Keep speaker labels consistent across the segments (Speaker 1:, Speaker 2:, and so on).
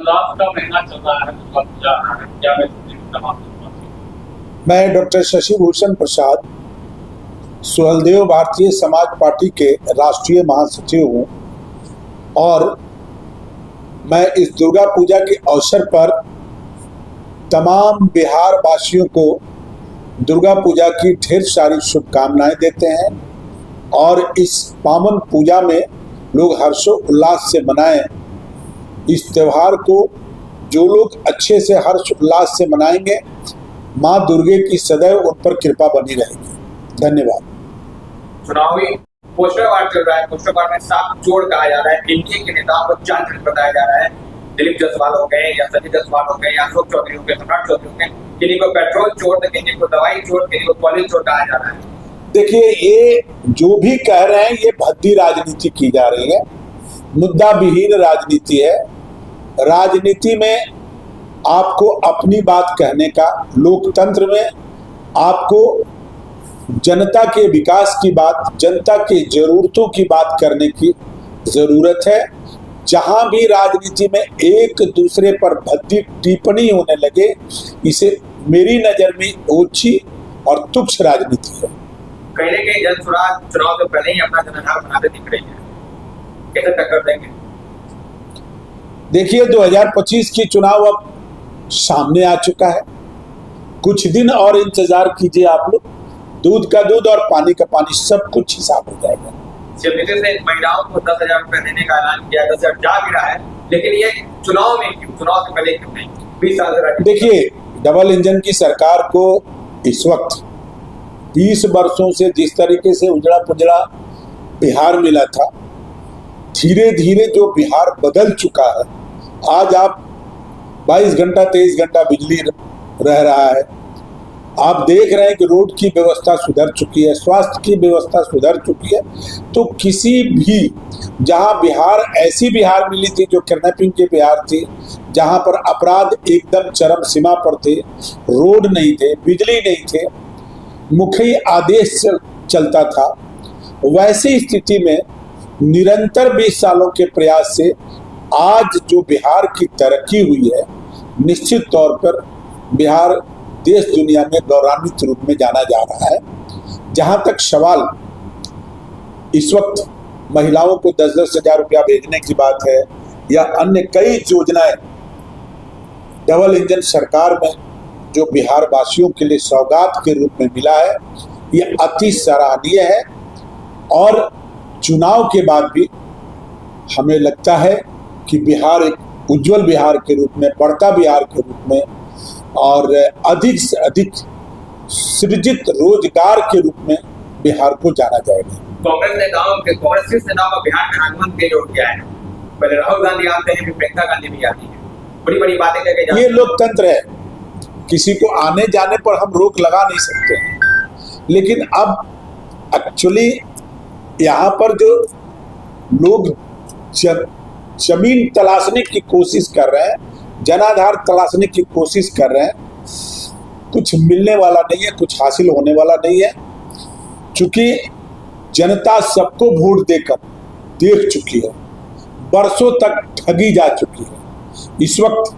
Speaker 1: Last का महीना चल रहा है, दुर्गा पूजा आ रहा है, क्या मैं
Speaker 2: मैं डॉक्टर शशि भूषण प्रसाद सुहलदेव भारतीय समाज पार्टी के राष्ट्रीय महासचिव हूँ और मैं इस दुर्गा पूजा के अवसर पर तमाम बिहार वासियों को दुर्गा पूजा की ढेर सारी शुभकामनाएं देते हैं और इस पावन पूजा में लोग हर्षोल्लास से मनाएं। इस त्यौहार को जो लोग अच्छे से हर्ष उल्लास से मनाएंगे, माँ दुर्गे की सदैव उन पर कृपा बनी रहेगी। धन्यवाद।
Speaker 1: चुनावी पोस्टरवार चल रहा है, पोस्टरवार में साफ चोर कहा जा रहा है, एनडीए के नेताओं को चांचल्य बताया जा रहा है। दिलीप जायसवाल हो गए या संजय जायसवाल हो गए या अशोक चौधरी हो गए, सम्राट चौधरी हो गए, किन्हीं को पेट्रोल चोर तो किन्हीं को दवाई चोर, किन्हीं को पॉलिस चोर कहा जा रहा है।
Speaker 2: देखिए, ये जो भी कह रहे हैं ये भद्दी राजनीति की जा रही है, मुद्दा विहीन राजनीति है। राजनीति में आपको अपनी बात कहने का, लोकतंत्र में आपको जनता के विकास की बात, जनता की जरूरतों की बात करने की जरूरत है। जहां भी राजनीति में एक दूसरे पर भद्दी टिप्पणी होने लगे, इसे मेरी नजर में ओछी और तुच्छ राजनीति है।
Speaker 1: कहीं ना कहीं जनसुराज चुनाव से पहले ही अपना जनाधार बनाते दिख रही है, कैसे टक्कर देंगे?
Speaker 2: देखिए, 2025 की चुनाव अब सामने आ चुका है। कुछ दिन और इंतजार कीजिए आप लोग, दूध का दूध और पानी का पानी सब कुछ हिसाब हो जाएगा।
Speaker 1: शिवनीति से महिलाओं को 10,000 रुपए देने का ऐलान किया, 10,000 जा भी रहा है, लेकिन ये चुनाव में क्यों, चुनाव से पहले क्यों नहीं? 20 साल से
Speaker 2: देखिए, डबल इंजन की सरकार को इस वक्त 20 वर्षों से जिस तरीके से उजड़ा पुजड़ा बिहार मिला था, धीरे धीरे जो बिहार बदल चुका है। आज आप 22 घंटा 23 घंटा बिजली रह रहा है। आप देख रहे हैं कि रोड की व्यवस्था सुधर चुकी है, स्वास्थ्य की व्यवस्था सुधर चुकी है। तो किसी भी, जहां बिहार ऐसी बिहार मिली थी जो किडनैपिंग की बिहार थी, जहां पर अपराध एकदम चरम सीमा पर थे, रोड नहीं थे, बिजली नहीं थे, मुखी आदेश चलता था, वैसी स्थिति में निरंतर 20 सालों के प्रयास से आज जो बिहार की तरक्की हुई है, निश्चित तौर पर बिहार देश दुनिया में गौरवान्वित रूप में जाना जा रहा है। जहां तक सवाल इस वक्त महिलाओं को 10-10 हजार रुपया भेजने की बात है या अन्य कई योजनाएं डबल इंजन सरकार में जो बिहार वासियों के लिए सौगात के रूप में मिला है, यह अति सराहनीय है। और चुनाव के बाद भी हमें लगता है कि बिहार एक उज्जवल बिहार के रूप में, बढ़ता बिहार के रूप में और अधिक से अधिक सृजित रोजगार के रूप में बिहार को जाना जाएगा।
Speaker 1: कांग्रेस नेताओं के, कांग्रेस नेताओं का बिहार में आगमन तेज हो गया है। पहले राहुल गांधी आते हैं, फिर प्रियंका गांधी भी आती है, बड़ी बड़ी बातें करके जाते हैं।
Speaker 2: ये लोकतंत्र है, किसी को आने जाने पर हम रोक लगा नहीं सकते हैं। लेकिन अब एक्चुअली यहाँ पर जो लोग जमीन तलाशने की कोशिश कर रहे हैं, जनाधार तलाशने की कोशिश कर रहे हैं, कुछ मिलने वाला नहीं है, कुछ हासिल होने वाला नहीं है। चूंकि जनता सबको वोट देकर देख चुकी है, बरसों तक ठगी जा चुकी है। इस वक्त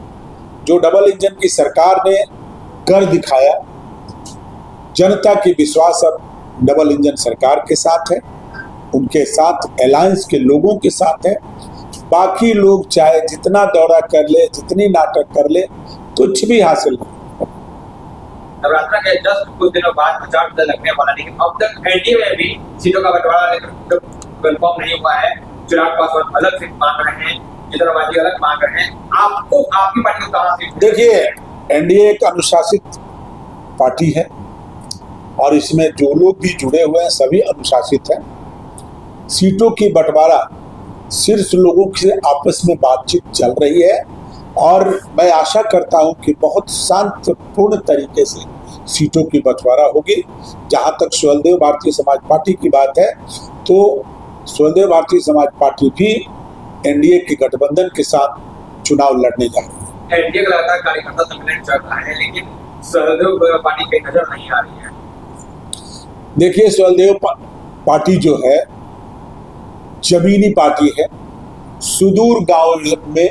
Speaker 2: जो डबल इंजन की सरकार ने कर दिखाया, जनता की विश्वास अब डबल इंजन सरकार के साथ है, उनके साथ अलायंस के लोगों के साथ है। बाकी लोग चाहे जितना दौरा कर ले, जितनी नाटक कर ले, कुछ भी हासिल नहीं।
Speaker 1: नवरात्र के जस्ट कुछ दिनों बाद प्रचार लगने वाला, लेकिन अब तक एनडीए में भी सीटों का बंटवारा कंफर्म नहीं हुआ है। चिराग पासवान अलग सीट मांग रहे हैं, जितराबाजी अलग मांग रहे हैं। आपको, आपकी पार्टी को कहां सीट?
Speaker 2: देखिए, एनडीए एक अनुशासित पार्टी है और इसमें जो लोग भी जुड़े हुए हैं सभी अनुशासित हैं। सीटों की बंटवारा शीर्ष लोगों से आपस में बातचीत चल रही है और मैं आशा करता हूं कि बहुत शांतिपूर्ण तरीके से सीटों की बंटवारा होगी। जहां तक सुहलदेव भारतीय समाज पार्टी की बात है, तो सुहलदेव भारतीय समाज पार्टी भी एनडीए के गठबंधन के साथ चुनाव लड़ने जा रही है।
Speaker 1: एनडीए का लगातार कार्यकर्ता सम्मेलन चल रहा है, लेकिन सुहलदेव पार्टी की नजर नहीं आ रही है।
Speaker 2: देखिए, सुहलदेव पार्टी जो है जमीनी पार्टी है, सुदूर गांव में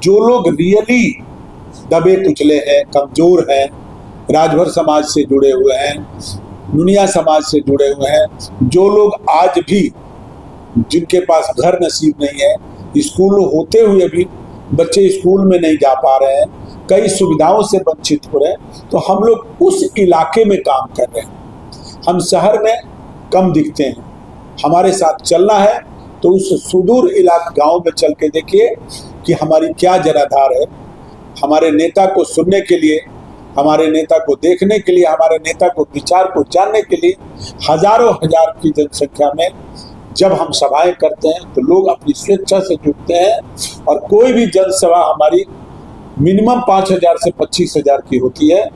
Speaker 2: जो लोग रियली दबे कुचले हैं, कमजोर हैं, राजभर समाज से जुड़े हुए हैं, नुनिया समाज से जुड़े हुए हैं, जो लोग आज भी जिनके पास घर नसीब नहीं है, स्कूल होते हुए भी बच्चे स्कूल में नहीं जा पा रहे हैं, कई सुविधाओं से वंचित हो रहे हैं, तो हम लोग उस इलाके में काम कर रहे हैं। हम शहर में कम दिखते हैं। हमारे साथ चलना है तो उस सुदूर इलाके गांव में चल के देखिए कि हमारी क्या जनाधार है। हमारे नेता को सुनने के लिए, हमारे नेता को देखने के लिए, हमारे नेता को विचार को जानने के लिए हजारों हजार की जनसंख्या में जब हम सभाएं करते हैं तो लोग अपनी स्वेच्छा से जुटते हैं। और कोई भी जनसभा हमारी मिनिमम 5,000 से 25,000 की होती है।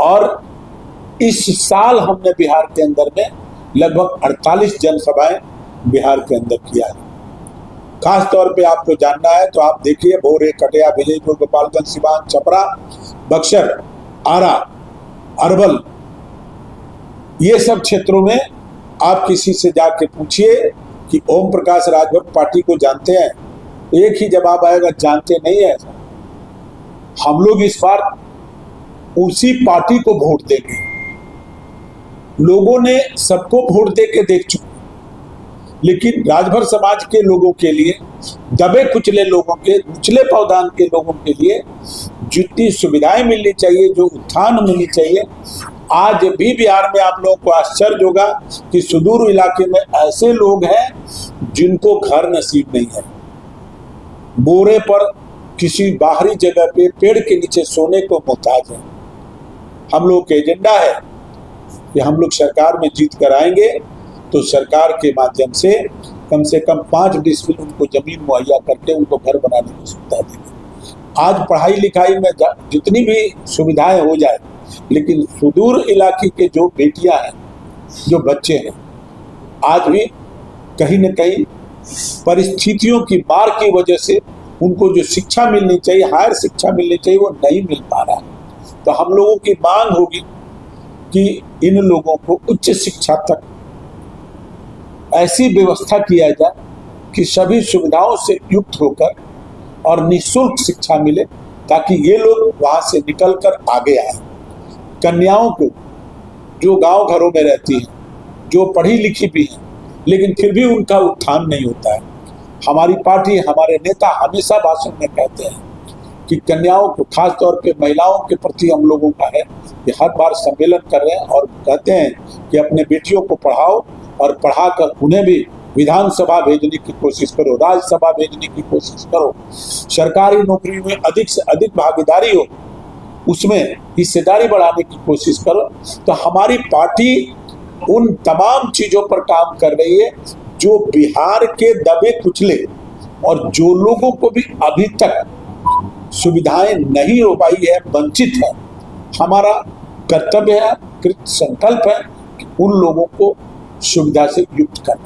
Speaker 2: और इस साल हमने बिहार के अंदर में लगभग 48 जनसभाएं बिहार के अंदर किया है। खास तौर पे आपको जानना है तो आप देखिए भोरे, कटिया, विजयपुर, गोपालगंज, सिवान, छपरा, बक्सर, आरा, अरवल, ये सब क्षेत्रों में आप किसी से जाके पूछिए कि ओम प्रकाश राजभर पार्टी को जानते हैं, एक ही जवाब आएगा, जानते नहीं है। हम लोग इस बार उसी पार्टी को वोट देंगे। लोगों ने सबको वोट दे के देख चुके, लेकिन राजभर समाज के लोगों के लिए, दबे कुचले लोगों के, निचले पावदान के लोगों के लिए जितनी सुविधाएं मिलनी चाहिए, जो उत्थान मिलनी चाहिए, आज भी बिहार में आप लोगों को आश्चर्य होगा कि सुदूर इलाके में ऐसे लोग हैं जिनको घर नसीब नहीं है। बोरे पर किसी बाहरी जगह पे पेड़ के नीचे सोने को मोहताज है। हम लोग का एजेंडा है कि हम लोग सरकार में जीत कर आएंगे तो सरकार के माध्यम से कम 5 डिसमिल उनको जमीन मुहैया करके उनको घर बनाने की सुविधा देंगे। आज पढ़ाई लिखाई में जितनी भी सुविधाएं हो जाए, लेकिन सुदूर इलाके के जो बेटियां हैं, जो बच्चे हैं, आज भी कहीं न कहीं परिस्थितियों की मार की वजह से उनको जो शिक्षा मिलनी चाहिए, हायर शिक्षा मिलनी चाहिए, वो नहीं मिल पा रहा है। तो हम लोगों की मांग होगी कि इन लोगों को उच्च शिक्षा तक ऐसी व्यवस्था किया जाए कि सभी सुविधाओं से युक्त होकर और निःशुल्क शिक्षा मिले, ताकि ये लोग वहां से निकलकर आगे आए। कन्याओं को जो गांव घरों में रहती हैं, जो पढ़ी लिखी भी हैं, लेकिन फिर भी उनका उत्थान नहीं होता है। हमारी पार्टी, हमारे नेता हमेशा भाषण में कहते हैं कि कन्याओं को, खास तौर पे महिलाओं के प्रति हम लोगों का है कि हर बार सम्मेलन कर रहे हैं और कहते हैं कि अपने बेटियों को पढ़ाओ और पढ़ाकर उन्हें भी विधानसभा भेजने की कोशिश करो, राज्यसभा भेजने की कोशिश करो, सरकारी नौकरी में अधिक से अधिक भागीदारी हो, उसमें हिस्सेदारी बढ़ाने की कोशिश करो। तो हमारी पार्टी उन तमाम चीजों पर काम कर रही है जो बिहार के दबे कुचले और जो लोगों को भी अभी तक सुविधाएं नहीं हो पाई है, वंचित है। हमारा कर्तव्य है, कृत संकल्प है कि उन लोगों को सुविधा से युक्त करना।